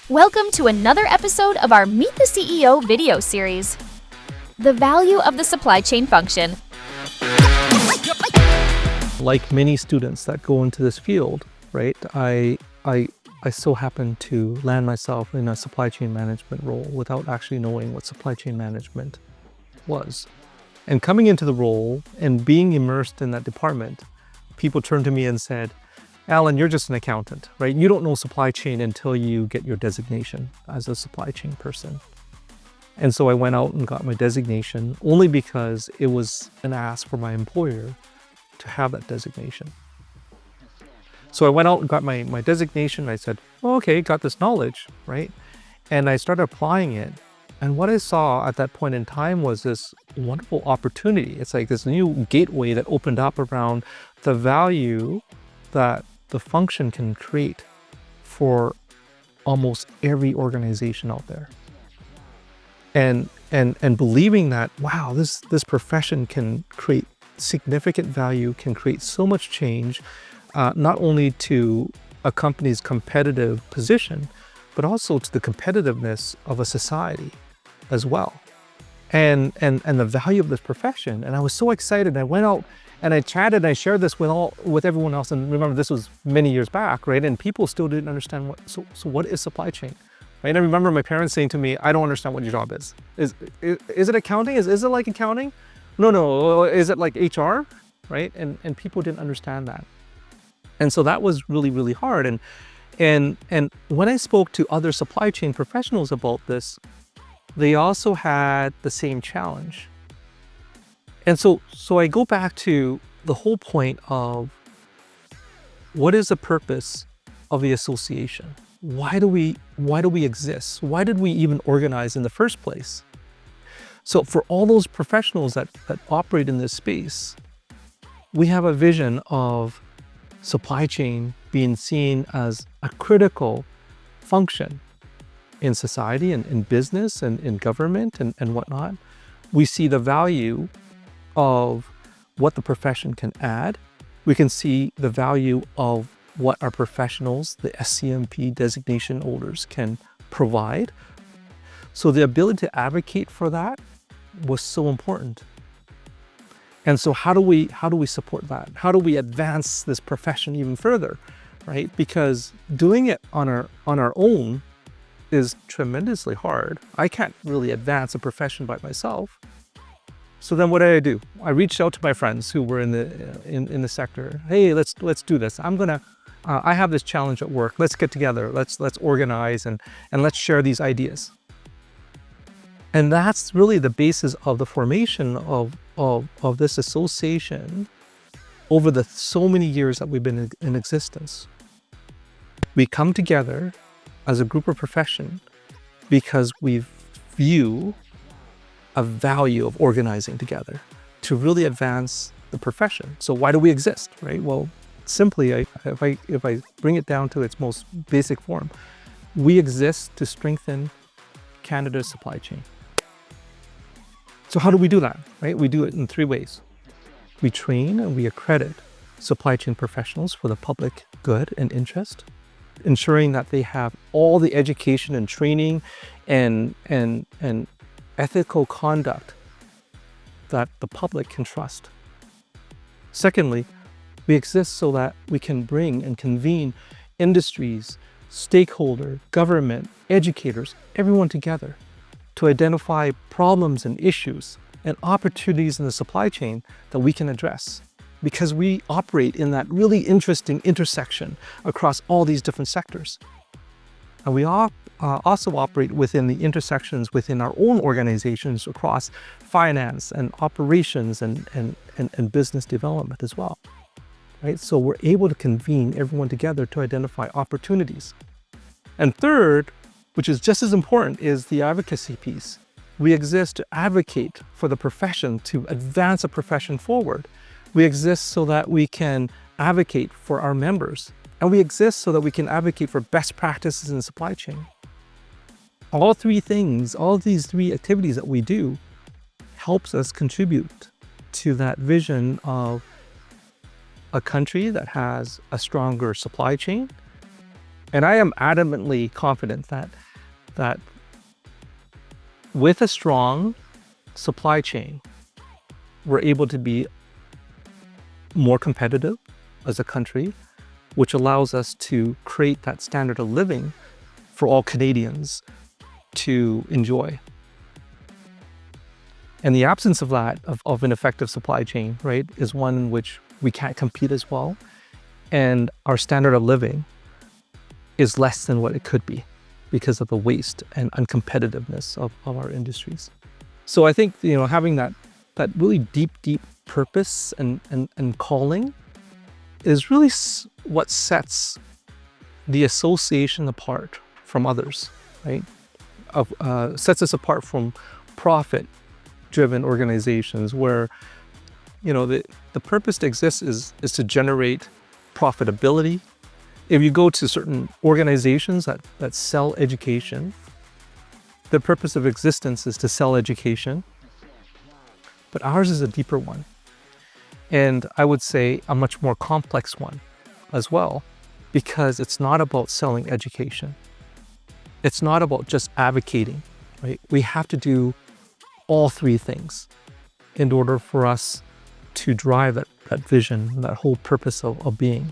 Welcome to another episode of our Meet the CEO video series. The value of the supply chain function. Like many students that go into this field, right, I so happen to land myself in a supply chain management role without actually knowing what supply chain management was. And coming into the role and being immersed in that department, people turned to me and said, Allan, you're just an accountant, right? You don't know supply chain until you get your designation as a supply chain person. And so I went out and got my designation only because it was an ask for my employer to have that designation. So I went out and got my designation. I said, oh, okay, got this knowledge, right? And I started applying it. And what I saw at that point in time was this wonderful opportunity. It's like this new gateway that opened up around the value that the function can create for almost every organization out there. And believing that, wow, this profession can create significant value, can create so much change, not only to a company's competitive position, but also to the competitiveness of a society as well. And the value of this profession. And I was so excited. I went out and I chatted and I shared this with everyone else. And remember, this was many years back, right? And people still didn't understand what is supply chain, right? And I remember my parents saying to me, I don't understand what your job is. Is it accounting? Is it like accounting? No. Is it like HR, right? And people didn't understand that. And so that was really, really hard. And when I spoke to other supply chain professionals about this, they also had the same challenge. And so I go back to the whole point of what is the purpose of the association? Why do we exist? Why did we even organize in the first place? So for all those professionals that operate in this space, we have a vision of supply chain being seen as a critical function in society and in business and in government and whatnot. We see the value of what the profession can add. We can see the value of what our professionals, the SCMP designation holders, can provide. So the ability to advocate for that was so important. And so how do we support that? How do we advance this profession even further, right? Because doing it on our own is tremendously hard. I can't really advance a profession by myself. So then what did I do? I reached out to my friends who were in the sector. Hey, let's do this. I have this challenge at work. Let's get together. Let's organize and let's share these ideas. And that's really the basis of the formation of this association over the so many years that we've been in existence. We come together as a group of profession because we view a value of organizing together to really advance the profession. So why do we exist, right? Well, simply, if I bring it down to its most basic form, we exist to strengthen Canada's supply chain. So how do we do that, right? We do it in three ways. We train and we accredit supply chain professionals for the public good and interest, ensuring that they have all the education and training and ethical conduct that the public can trust. Secondly, we exist so that we can bring and convene industries, stakeholder, government, educators, everyone together to identify problems and issues and opportunities in the supply chain that we can address, because we operate in that really interesting intersection across all these different sectors. And we also operate within the intersections within our own organizations across finance and operations and business development as well, right? So we're able to convene everyone together to identify opportunities. And third, which is just as important, is the advocacy piece. We exist to advocate for the profession, to advance a profession forward. We exist so that we can advocate for our members. And we exist so that we can advocate for best practices in supply chain. All three things, all these three activities that we do helps us contribute to that vision of a country that has a stronger supply chain, And I am adamantly confident that with a strong supply chain, we're able to be more competitive as a country, which allows us to create that standard of living for all Canadians to enjoy. And the absence of that, of an effective supply chain, right, is one in which we can't compete as well. And our standard of living is less than what it could be because of the waste and uncompetitiveness of our industries. So I think, having that really deep purpose and calling is really what sets the association apart from others, right? Sets us apart from profit-driven organizations where, the purpose to exist is to generate profitability. If you go to certain organizations that sell education, the purpose of existence is to sell education, but ours is a deeper one. And I would say a much more complex one as well, because it's not about selling education. It's not about just advocating, right? We have to do all three things in order for us to drive that vision, that whole purpose of being.